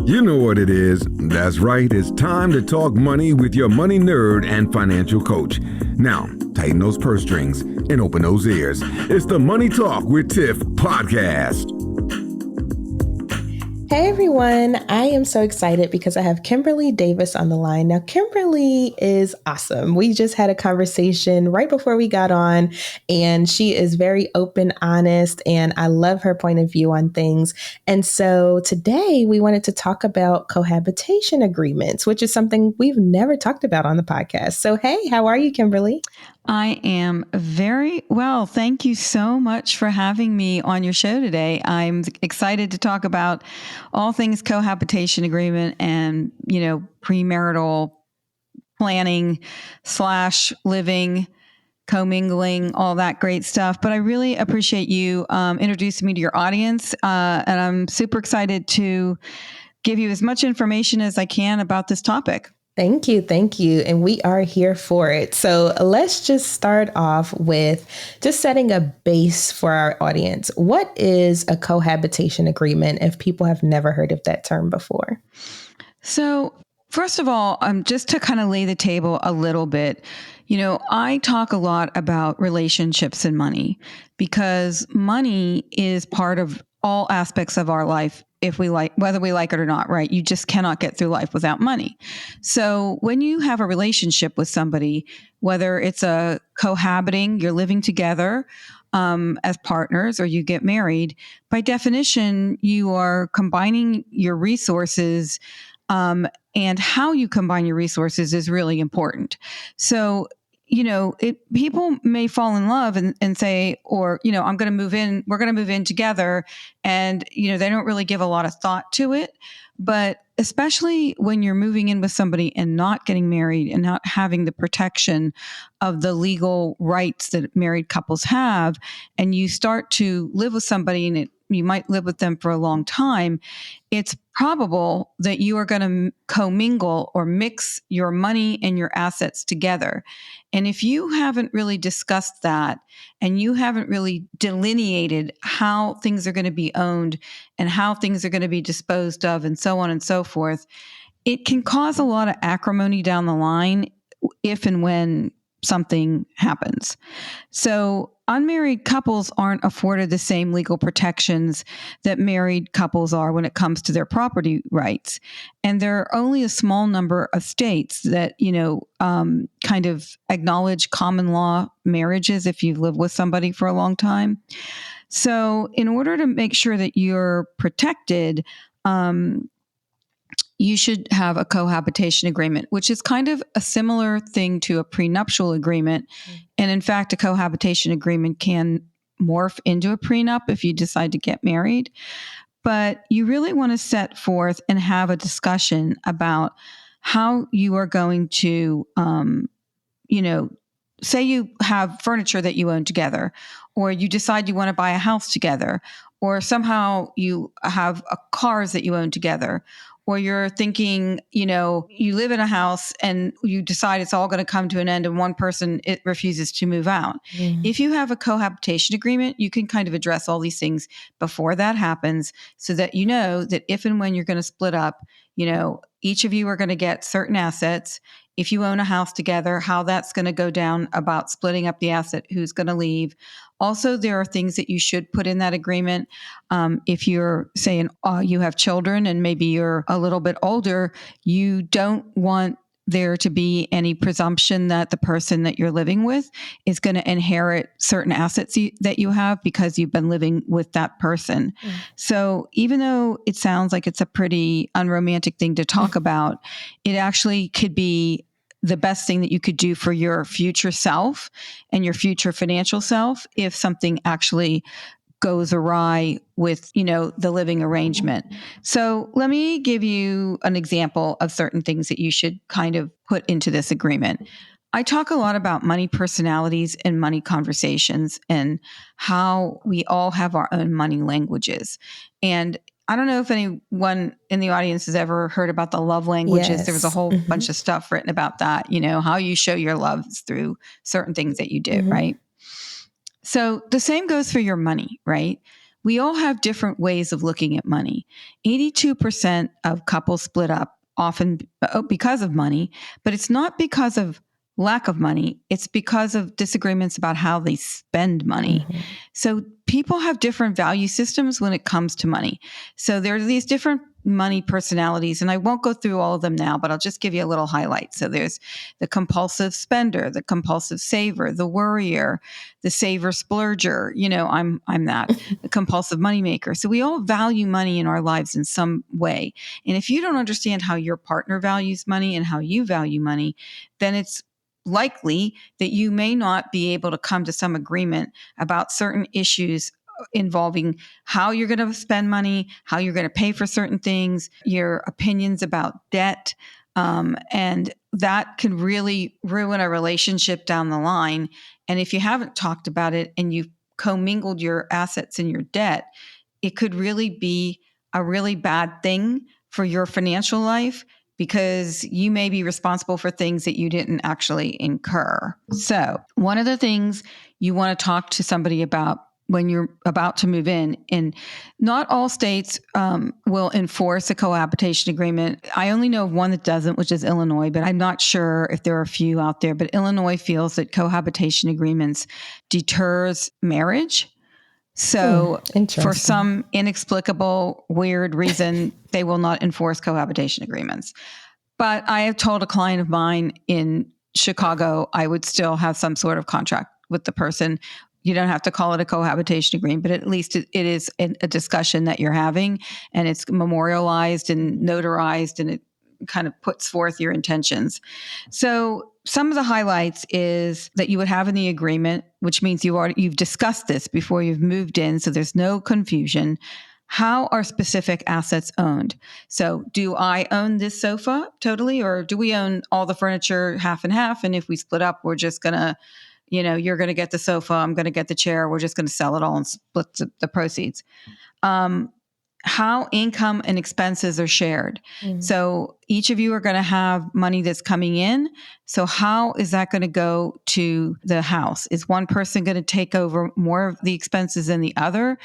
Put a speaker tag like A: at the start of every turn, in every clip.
A: You know what it is. That's right. It's time to talk money with your money nerd and financial coach. Now, tighten those purse strings and open those ears. It's the Money Talk with Tiff podcast.
B: Hey everyone, I am so excited because I have Kimberlee Davis on the line. Now, Kimberlee is awesome. We just had a conversation right before we got on, and she is very open, honest, and I love her point of view on things. And so today we wanted to talk about cohabitation agreements, which is something we've never talked about on the podcast. So, hey, how are you, Kimberlee?
C: I am very well. Thank you so much for having me on your show today. I'm excited to talk about all things cohabitation agreement and, premarital planning / living, commingling, all that great stuff. But I really appreciate you introducing me to your audience. And I'm super excited to give you as much information as I can about this topic.
B: Thank you. Thank you. And we are here for it. So let's just start off with just setting a base for our audience. What is a cohabitation agreement if people have never heard of that term before?
C: So first of all, just to kind of lay the table a little bit, I talk a lot about relationships and money because money is part of all aspects of our life. Whether we like it or not, right? You just cannot get through life without money. So when you have a relationship with somebody, whether it's a cohabiting, you're living together as partners, or you get married, by definition, you are combining your resources, and how you combine your resources is really important. So people may fall in love and say, or, I'm going to move in, we're going to move in together. And, they don't really give a lot of thought to it. But especially when you're moving in with somebody and not getting married and not having the protection of the legal rights that married couples have, and you start to live with somebody and you might live with them for a long time, it's probable that you are going to commingle or mix your money and your assets together. And if you haven't really discussed that and you haven't really delineated how things are going to be owned and how things are going to be disposed of and so on and so forth, it can cause a lot of acrimony down the line if and when something happens. So unmarried couples aren't afforded the same legal protections that married couples are when it comes to their property rights. And there are only a small number of states that, kind of acknowledge common law marriages if you've lived with somebody for a long time. So in order to make sure that you're protected, you should have a cohabitation agreement, which is kind of a similar thing to a prenuptial agreement. And in fact, a cohabitation agreement can morph into a prenup if you decide to get married. But you really want to set forth and have a discussion about how you are going to, say you have furniture that you own together, or you decide you want to buy a house together, or somehow you have cars that you own together. Or you're thinking, you live in a house and you decide it's all going to come to an end and one person refuses to move out. If you have a cohabitation agreement, you can kind of address all these things before that happens so that you know that if and when you're going to split up, each of you are going to get certain assets. If you own a house together, how that's going to go down about splitting up the asset, who's going to leave. Also, there are things that you should put in that agreement. If you're saying you have children and maybe you're a little bit older, you don't want there to be any presumption that the person that you're living with is going to inherit certain assets that you have because you've been living with that person. So even though it sounds like it's a pretty unromantic thing to talk about, it actually could be the best thing that you could do for your future self and your future financial self if something actually goes awry with, the living arrangement. So let me give you an example of certain things that you should kind of put into this agreement. I talk a lot about money personalities and money conversations and how we all have our own money languages. And I don't know if anyone in the audience has ever heard about the love languages.
B: Yes.
C: There was a whole bunch of stuff written about that, how you show your love through certain things that you do, right? So the same goes for your money, right? we all have different ways of looking at money. 82% of couples split up often because of money, but it's not because of lack of money. It's because of disagreements about how they spend money.
B: Mm-hmm.
C: So people have different value systems when it comes to money. So there are these different money personalities, and I won't go through all of them now, but I'll just give you a little highlight. So there's the compulsive spender, the compulsive saver, the worrier, the saver splurger. I'm that, the compulsive moneymaker. So we all value money in our lives in some way. And if you don't understand how your partner values money and how you value money, then it's likely that you may not be able to come to some agreement about certain issues involving how you're going to spend money, how you're going to pay for certain things, your opinions about debt. And that can really ruin a relationship down the line. And if you haven't talked about it and you've commingled your assets and your debt, it could really be a really bad thing for your financial life, because you may be responsible for things that you didn't actually incur. So one of the things you want to talk to somebody about when you're about to move in, and not all states will enforce a cohabitation agreement. I only know of one that doesn't, which is Illinois, but I'm not sure if there are a few out there. But Illinois feels that cohabitation agreements deters marriage. So for some inexplicable, weird reason, they will not enforce cohabitation agreements. But I have told a client of mine in Chicago, I would still have some sort of contract with the person. You don't have to call it a cohabitation agreement, but at least it is a discussion that you're having, and it's memorialized and notarized, and it kind of puts forth your intentions. So some of the highlights is that you would have in the agreement, which means you've discussed this before you've moved in, so there's no confusion. How are specific assets owned? So do I own this sofa totally, or do we own all the furniture half and half? And if we split up, we're just going to, you're going to get the sofa, I'm going to get the chair. We're just going to sell it all and split the proceeds. How income and expenses are shared. So each of you are going to have money that's coming in. So how is that going to go to the house? Is one person going to take over more of the expenses than the other?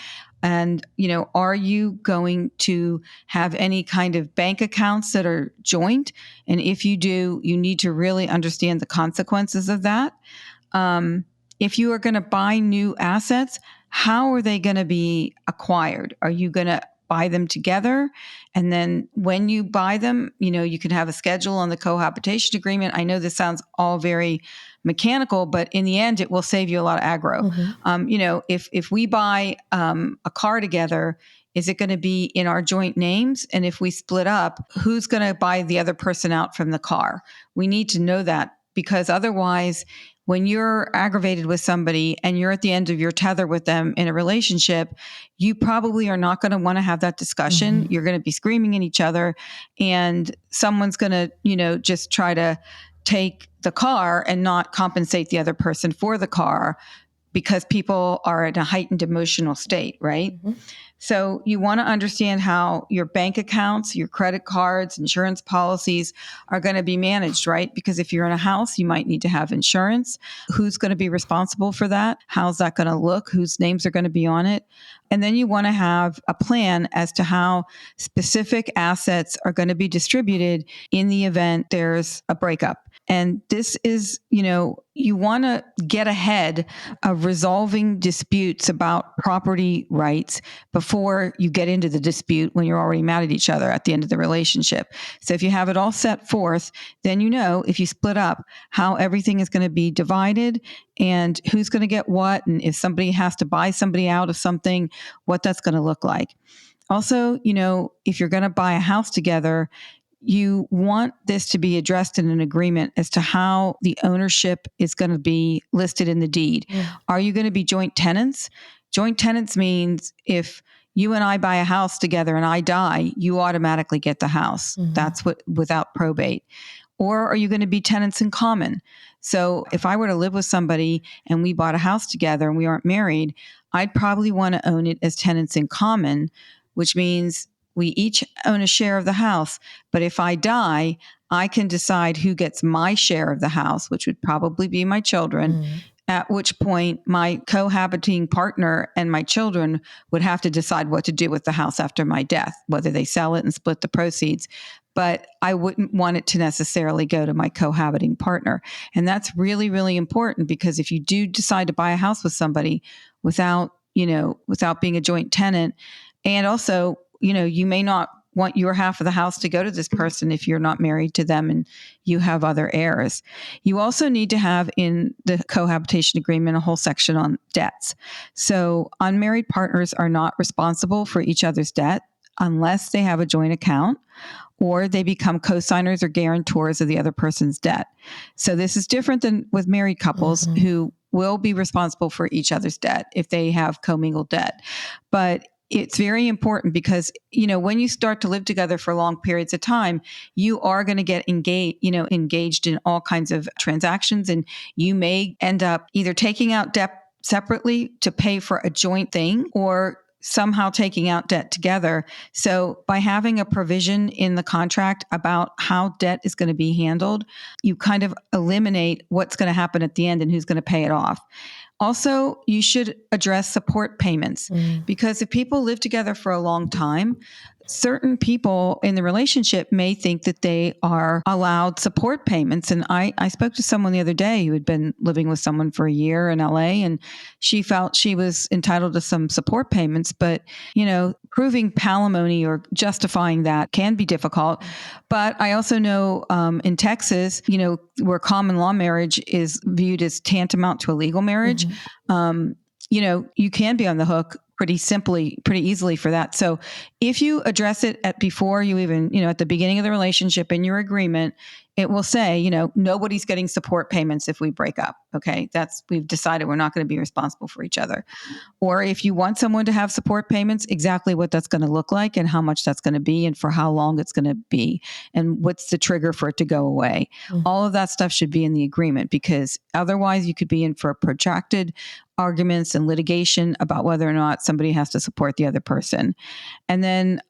C: And, are you going to have any kind of bank accounts that are joint? And if you do, you need to really understand the consequences of that. If you are going to buy new assets, how are they going to be acquired? Are you going to buy them together? And then when you buy them, you can have a schedule on the cohabitation agreement. I know this sounds all very mechanical, but in the end, it will save you a lot of aggro. If we buy a car together, is it going to be in our joint names? And if we split up, who's going to buy the other person out from the car? We need to know that, because otherwise, when you're aggravated with somebody and you're at the end of your tether with them in a relationship, you probably are not going to want to have that discussion. You're going to be screaming at each other, and someone's going to, just try to take the car and not compensate the other person for the car, because people are in a heightened emotional state, right? So you want to understand how your bank accounts, your credit cards, insurance policies are going to be managed, right? Because if you're in a house, you might need to have insurance. Who's going to be responsible for that? How's that going to look? Whose names are going to be on it? And then you want to have a plan as to how specific assets are going to be distributed in the event there's a breakup. And this is, you want to get ahead of resolving disputes about property rights before you get into the dispute when you're already mad at each other at the end of the relationship. So if you have it all set forth, then if you split up, how everything is going to be divided and who's going to get what, and if somebody has to buy somebody out of something, what that's going to look like. Also, if you're going to buy a house together, you want this to be addressed in an agreement as to how the ownership is going to be listed in the deed. Are you going to be joint tenants? Joint tenants means if you and I buy a house together and I die, you automatically get the house. That's without probate. Or are you going to be tenants in common? So if I were to live with somebody and we bought a house together and we aren't married, I'd probably want to own it as tenants in common, which means we each own a share of the house. But if I die, I can decide who gets my share of the house, which would probably be my children. at which point my cohabiting partner and my children would have to decide what to do with the house after my death, whether they sell it and split the proceeds. But I wouldn't want it to necessarily go to my cohabiting partner. And that's really, really important, because if you do decide to buy a house with somebody without being a joint tenant, and also, you may not want your half of the house to go to this person if you're not married to them and you have other heirs. You also need to have in the cohabitation agreement a whole section on debts. So unmarried partners are not responsible for each other's debt unless they have a joint account or they become co-signers or guarantors of the other person's debt. So this is different than with married couples who will be responsible for each other's debt if they have commingled debt. But it's very important because, when you start to live together for long periods of time, you are going to get engaged in all kinds of transactions, and you may end up either taking out debt separately to pay for a joint thing or somehow taking out debt together. So by having a provision in the contract about how debt is going to be handled, you kind of eliminate what's going to happen at the end and who's going to pay it off. Also, you should address support payments because if people live together for a long time, certain people in the relationship may think that they are allowed support payments. And I spoke to someone the other day who had been living with someone for a year in LA, and she felt she was entitled to some support payments. But, proving palimony or justifying that can be difficult. But I also know in Texas, where common law marriage is viewed as tantamount to a legal marriage, you can be on the hook pretty easily for that. So if you address it before you even, at the beginning of the relationship in your agreement, it will say, nobody's getting support payments if we break up. Okay. We've decided we're not going to be responsible for each other. Or if you want someone to have support payments, exactly what that's going to look like and how much that's going to be and for how long it's going to be and what's the trigger for it to go away. All of that stuff should be in the agreement, because otherwise you could be in for protracted arguments and litigation about whether or not somebody has to support the other person. And then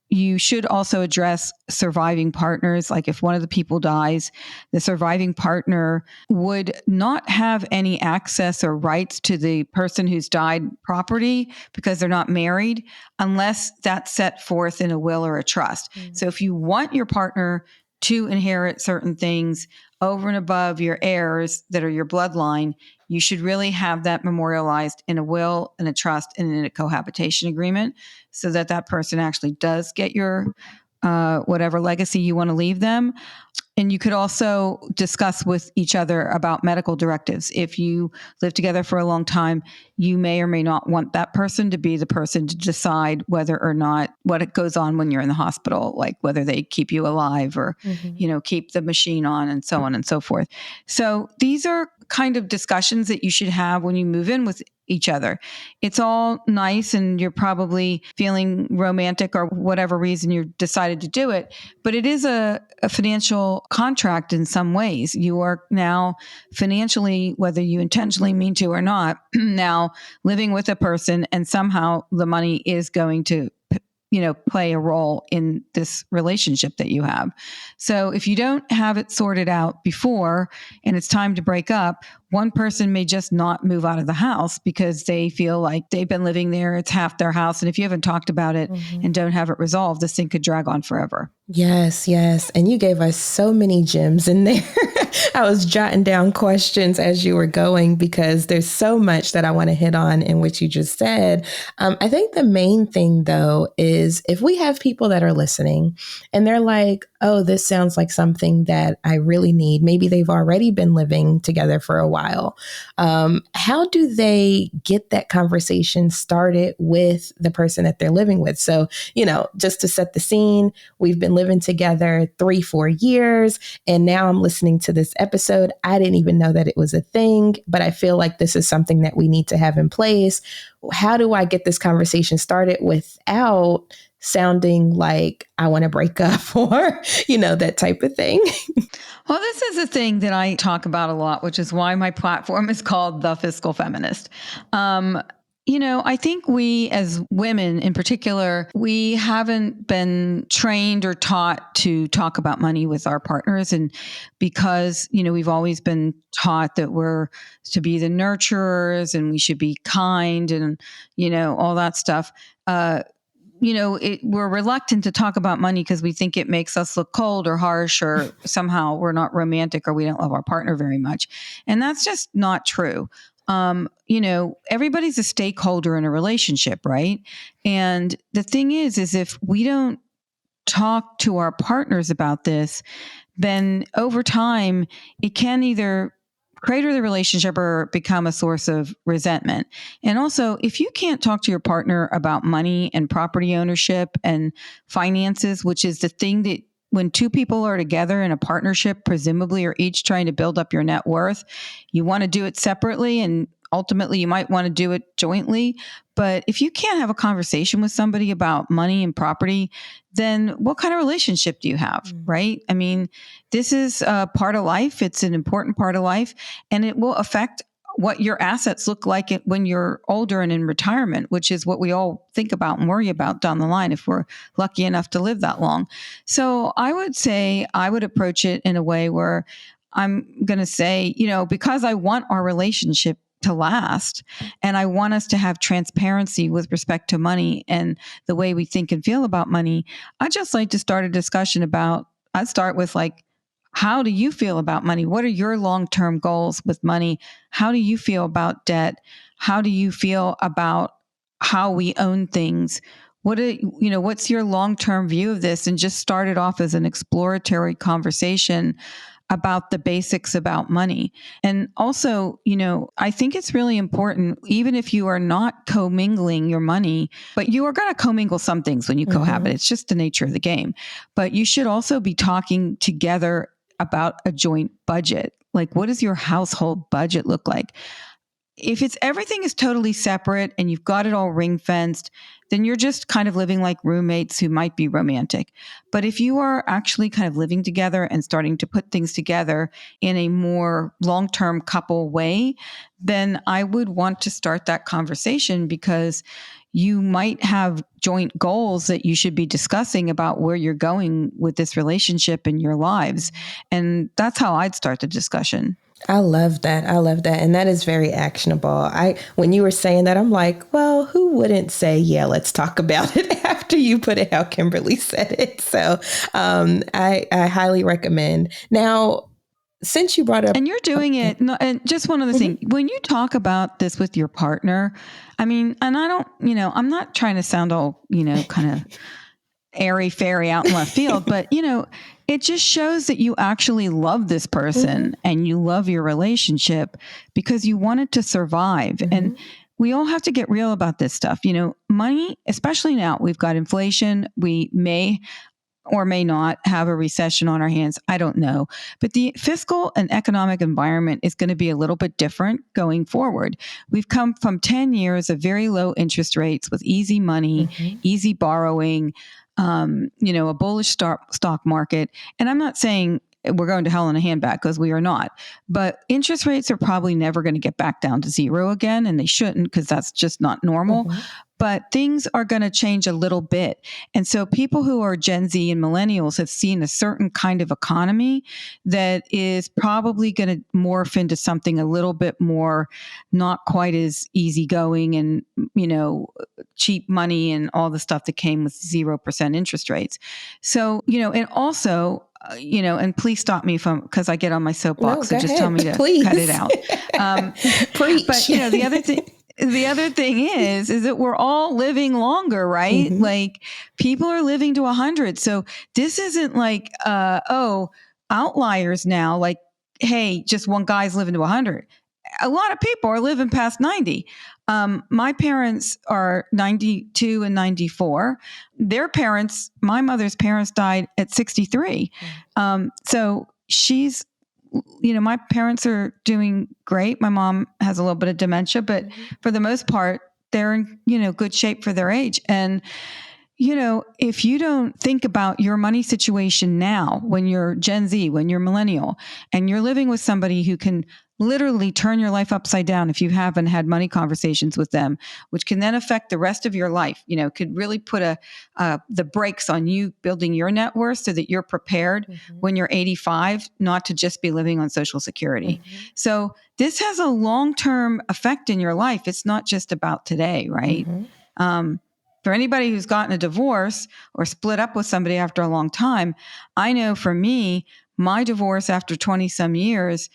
C: you should also address surviving partners. Like if one of the people dies, the surviving partner would not have any access or rights to the person who's died property because they're not married unless that's set forth in a will or a trust. So if you want your partner to inherit certain things over and above your heirs that are your bloodline, you should really have that memorialized in a will, in a trust, and in a cohabitation agreement so that that person actually does get your whatever legacy you want to leave them. And you could also discuss with each other about medical directives. If you live together for a long time, you may or may not want that person to be the person to decide whether or not what goes on when you're in the hospital, like whether they keep you alive or, keep the machine on and so on and so forth. So these are kind of discussions that you should have when you move in with each other. It's all nice and you're probably feeling romantic or whatever reason you decided to do it, but it is a financial contract in some ways. You are now financially, whether you intentionally mean to or not, now living with a person, and somehow the money is going to play a role in this relationship that you have. So if you don't have it sorted out before and it's time to break up, one person may just not move out of the house because they feel like they've been living there. It's half their house. And if you haven't talked about it and don't have it resolved, this thing could drag on forever.
B: Yes, yes. And you gave us so many gems in there. I was jotting down questions as you were going because there's so much that I want to hit on in what you just said. I think the main thing, though, is if we have people that are listening and they're like, oh, this sounds like something that I really need. Maybe they've already been living together for a while. How do they get that conversation started with the person that they're living with? So, just to set the scene, we've been living together 3-4 years. And now I'm listening to this episode. I didn't even know that it was a thing, but I feel like this is something that we need to have in place. How do I get this conversation started without sounding like I want to break up or, that type of thing?
C: Well, this is a thing that I talk about a lot, which is why my platform is called The Fiscal Feminist. I think we as women in particular, we haven't been trained or taught to talk about money with our partners. And because, we've always been taught that we're to be the nurturers and we should be kind and, all that stuff. We're reluctant to talk about money because we think it makes us look cold or harsh or somehow we're not romantic or we don't love our partner very much. And that's just not true. Everybody's a stakeholder in a relationship, right? And the thing is if we don't talk to our partners about this, then over time, it can either crater the relationship or become a source of resentment. And also, if you can't talk to your partner about money and property ownership and finances, which is the thing that when two people are together in a partnership, presumably are each trying to build up your net worth, you want to do it separately and ultimately you might want to do it jointly. But if you can't have a conversation with somebody about money and property, then what kind of relationship do you have, right? I mean, this is a part of life. It's an important part of life, and it will affect what your assets look like when you're older and in retirement, which is what we all think about and worry about down the line if we're lucky enough to live that long. So I would say I would approach it in a way where I'm going to say, because I want our relationship to last and I want us to have transparency with respect to money and the way we think and feel about money, I'd just like to start a discussion about, I'd start with how do you feel about money? What are your long-term goals with money? How do you feel about debt? How do you feel about how we own things? What's your long-term view of this? And just start it off as an exploratory conversation about the basics about money. And also, I think it's really important, even if you are not commingling your money, but you are going to commingle some things when you cohabit. It's just the nature of the game. But you should also be talking together about a joint budget. Like, what does your household budget look like? If everything is totally separate and you've got it all ring fenced, then you're just kind of living like roommates who might be romantic. But if you are actually kind of living together and starting to put things together in a more long-term couple way, then I would want to start that conversation because you might have joint goals that you should be discussing about where you're going with this relationship in your lives. And that's how I'd start the discussion.
B: I love that. And that is very actionable. When you were saying that, I'm like, well, who wouldn't say, yeah, let's talk about it after you put it how Kimberlee said it. So I highly recommend. Now, since you brought up.
C: And you're doing it. No, and just one other thing, when you talk about this with your partner, I mean, and I don't, I'm not trying to sound all, kind of airy fairy out in left field, but it just shows that you actually love this person and you love your relationship because you want it to survive. And we all have to get real about this stuff. Money, especially now, we've got inflation. We may or may not have a recession on our hands. I don't know. But the fiscal and economic environment is going to be a little bit different going forward. We've come from 10 years of very low interest rates with easy money, easy borrowing, a bullish stock market. And I'm not saying we're going to hell in a handbag because we are not. But interest rates are probably never going to get back down to zero again, and they shouldn't because that's just not normal. But things are going to change a little bit. And so people who are Gen Z and millennials have seen a certain kind of economy that is probably going to morph into something a little bit more not quite as easygoing and, cheap money and all the stuff that came with 0% interest rates. So, and also, and please stop me because I get on my soapbox. So just
B: ahead.
C: Tell me to cut it out.
B: Preach.
C: But, the other thing is that we're all living longer, right? Like people are living to 100. So this isn't like, outliers now. Like, hey, just one guy's living to 100. A lot of people are living past 90. My parents are 92 and 94. Their parents, my mother's parents died at 63. So she's, my parents are doing great. My mom has a little bit of dementia, but for the most part, they're in, good shape for their age. And, if you don't think about your money situation now, when you're Gen Z, when you're millennial, and you're living with somebody who can literally turn your life upside down if you haven't had money conversations with them, which can then affect the rest of your life. Could really put the brakes on you building your net worth so that you're prepared when you're 85, not to just be living on Social Security. So this has a long-term effect in your life. It's not just about today, right? For anybody who's gotten a divorce or split up with somebody after a long time, I know for me, my divorce after 20 some years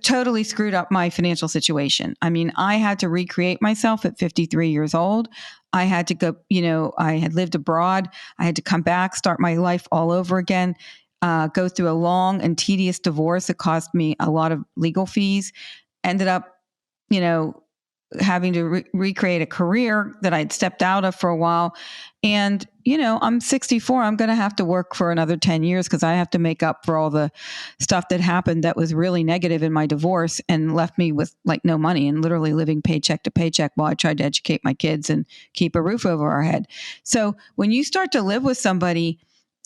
C: totally screwed up my financial situation. I mean, I had to recreate myself at 53 years old. I had to go, I had lived abroad. I had to come back, start my life all over again, go through a long and tedious divorce that cost me a lot of legal fees. Ended up, having to recreate a career that I'd stepped out of for a while. And, I'm 64. I'm going to have to work for another 10 years because I have to make up for all the stuff that happened that was really negative in my divorce and left me with like no money and literally living paycheck to paycheck while I tried to educate my kids and keep a roof over our head. So when you start to live with somebody,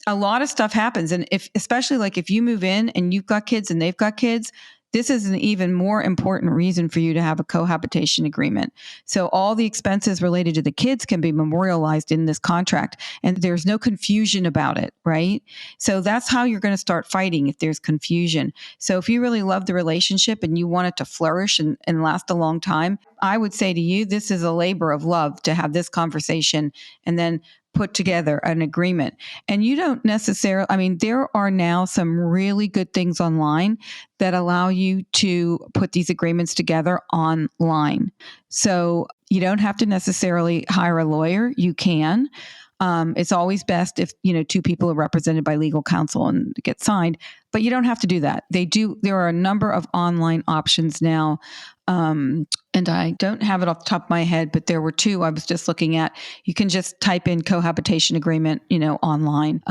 C: a lot of stuff happens. And especially like if you move in and you've got kids and they've got kids, this is an even more important reason for you to have a cohabitation agreement. So all the expenses related to the kids can be memorialized in this contract, and there's no confusion about it, right? So that's how you're going to start fighting if there's confusion. So if you really love the relationship and you want it to flourish and last a long time, I would say to you, this is a labor of love to have this conversation and then put together an agreement. And you don't necessarily, there are now some really good things online that allow you to put these agreements together online. So you don't have to necessarily hire a lawyer. You can. It's always best if, two people are represented by legal counsel and get signed, but you don't have to do that. There are a number of online options now. And I don't have it off the top of my head, but there were two I was just looking at. You can just type in cohabitation agreement, online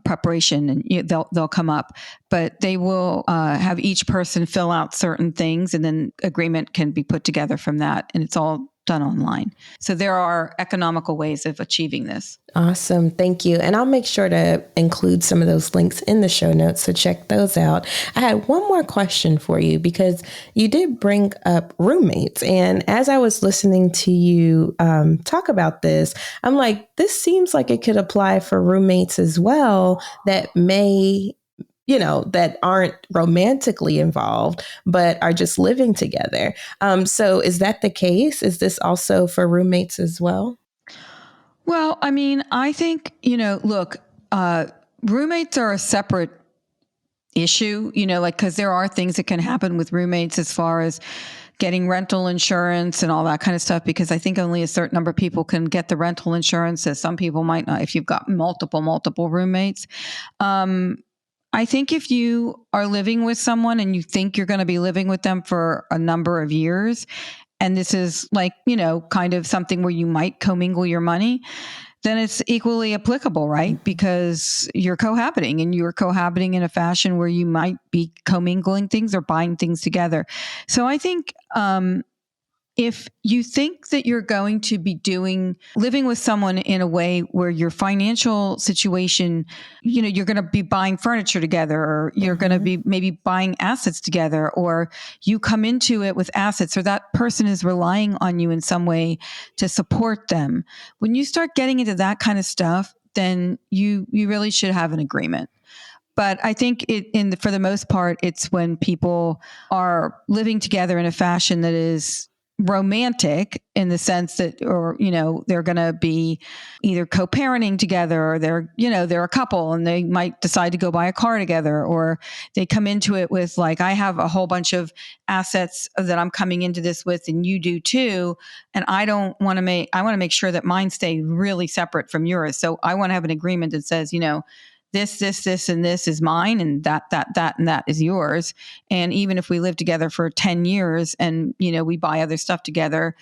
C: preparation, and they'll come up. But they will have each person fill out certain things, and then agreement can be put together from that, and it's all done online. So there are economical ways of achieving this.
B: Awesome. Thank you. And I'll make sure to include some of those links in the show notes, so check those out. I had one more question for you because you did bring up roommates. And as I was listening to you talk about this, I'm like, this seems like it could apply for roommates as well that may that aren't romantically involved, but are just living together. So is that the case? Is this also for roommates as well?
C: Well, I think, look, roommates are a separate issue, because there are things that can happen with roommates as far as getting rental insurance and all that kind of stuff, because I think only a certain number of people can get the rental insurance, as some people might not if you've got multiple roommates. I think if you are living with someone and you think you're going to be living with them for a number of years, and this is like, kind of something where you might commingle your money, then it's equally applicable, right? Because you're cohabiting, and you're cohabiting in a fashion where you might be commingling things or buying things together. So I think if you think that you're going to be living with someone in a way where your financial situation, you're going to be buying furniture together, or you're going to be maybe buying assets together, or you come into it with assets, or that person is relying on you in some way to support them. When you start getting into that kind of stuff, then you really should have an agreement. But I think for the most part, it's when people are living together in a fashion that is romantic, in the sense that, or, they're going to be either co-parenting together, or they're a couple and they might decide to go buy a car together, or they come into it with like, I have a whole bunch of assets that I'm coming into this with, and you do too. And I want to make sure that mine stay really separate from yours. So I want to have an agreement that says, this, and this is mine, and that, and that is yours. And even if we live together for 10 years and, we buy other stuff together,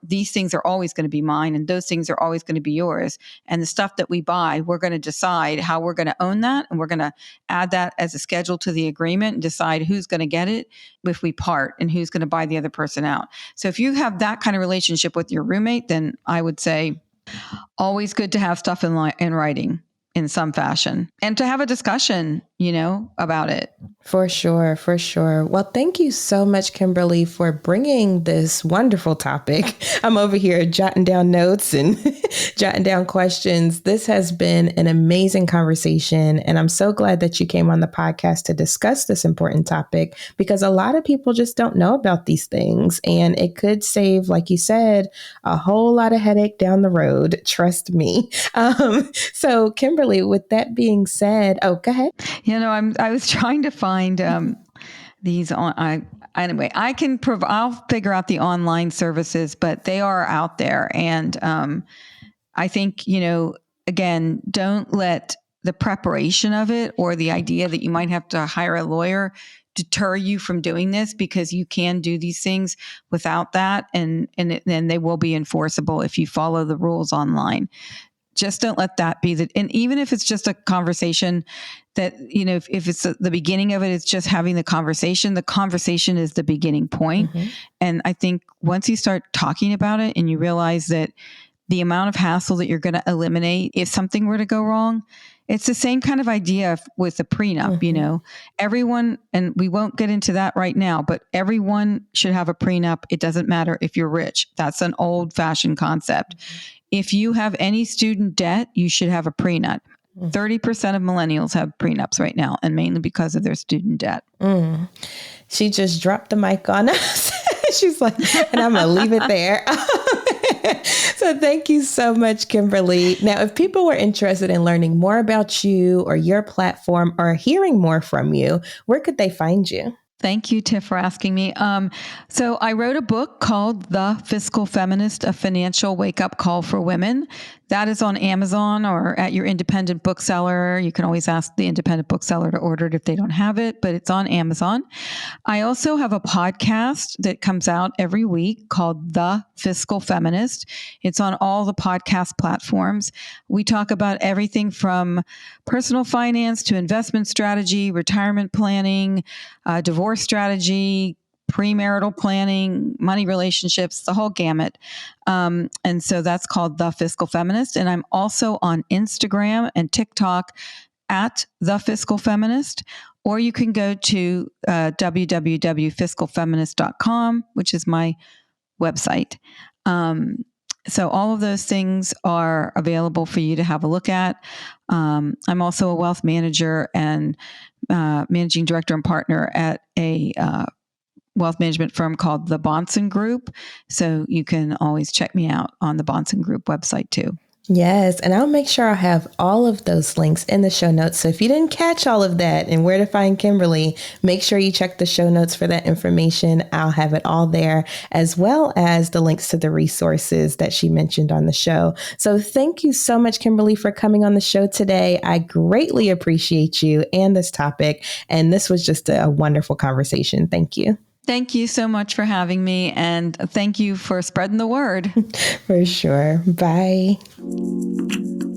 C: these things are always going to be mine, and those things are always going to be yours. And the stuff that we buy, we're going to decide how we're going to own that. And we're going to add that as a schedule to the agreement and decide who's going to get it if we part, and who's going to buy the other person out. So if you have that kind of relationship with your roommate, then I would say always good to have stuff in writing in some fashion, and to have a discussion about it.
B: For sure. For sure. Well, thank you so much, Kimberlee, for bringing this wonderful topic. I'm over here jotting down notes and jotting down questions. This has been an amazing conversation. And I'm so glad that you came on the podcast to discuss this important topic, because a lot of people just don't know about these things. And it could save, like you said, a whole lot of headache down the road. Trust me. So, Kimberlee, with that being said, go ahead.
C: I was trying to find these on. Anyway, I'll figure out the online services, but they are out there, and I think again, don't let the preparation of it or the idea that you might have to hire a lawyer deter you from doing this, because you can do these things without that, and then they will be enforceable if you follow the rules online. Just don't let that be and even if it's just a conversation that, if it's the beginning of it, it's just having the conversation is the beginning point. Mm-hmm. And I think once you start talking about it and you realize that the amount of hassle that you're going to eliminate if something were to go wrong, it's the same kind of idea with a prenup. Mm-hmm. Everyone, and we won't get into that right now, but everyone should have a prenup. It doesn't matter if you're rich. That's an old fashioned concept. Mm-hmm. If you have any student debt, you should have a prenup. 30% of millennials have prenups right now, and mainly because of their student debt.
B: She just dropped the mic on us. She's like, and I'm going to leave it there. So thank you so much, Kimberlee. Now, if people were interested in learning more about you or your platform or hearing more from you, where could they find you?
C: Thank you, Tiff, for asking me. So I wrote a book called The Fiscal Feminist, A Financial Wake-Up Call for Women. That is on Amazon or at your independent bookseller. You can always ask the independent bookseller to order it if they don't have it, but it's on Amazon. I also have a podcast that comes out every week called The Fiscal Feminist. It's on all the podcast platforms. We talk about everything from personal finance to investment strategy, retirement planning, divorce strategy, premarital planning, money relationships, the whole gamut. And so that's called The Fiscal Feminist. And I'm also on Instagram and TikTok at The Fiscal Feminist, or you can go to www.fiscalfeminist.com, which is my website. So all of those things are available for you to have a look at. I'm also a wealth manager and managing director and partner at a wealth management firm called the Bahnsen Group. So you can always check me out on the Bahnsen Group website too.
B: Yes. And I'll make sure I'll have all of those links in the show notes. So if you didn't catch all of that and where to find Kimberlee, make sure you check the show notes for that information. I'll have it all there, as well as the links to the resources that she mentioned on the show. So thank you so much, Kimberlee, for coming on the show today. I greatly appreciate you and this topic. And this was just a wonderful conversation. Thank you.
C: Thank you so much for having me, and thank you for spreading the word.
B: For sure. Bye.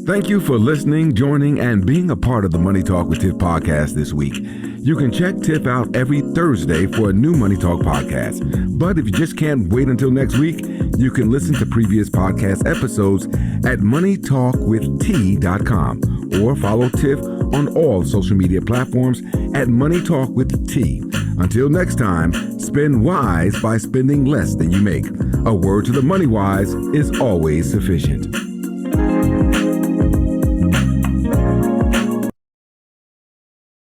A: Thank you for listening, joining, and being a part of the Money Talk with Tiff podcast this week. You can check Tiff out every Thursday for a new Money Talk podcast. But if you just can't wait until next week, you can listen to previous podcast episodes at moneytalkwitht.com or follow Tiff on all social media platforms at Money Talk with T. Until next time, spend wise by spending less than you make. A word to the money wise is always sufficient.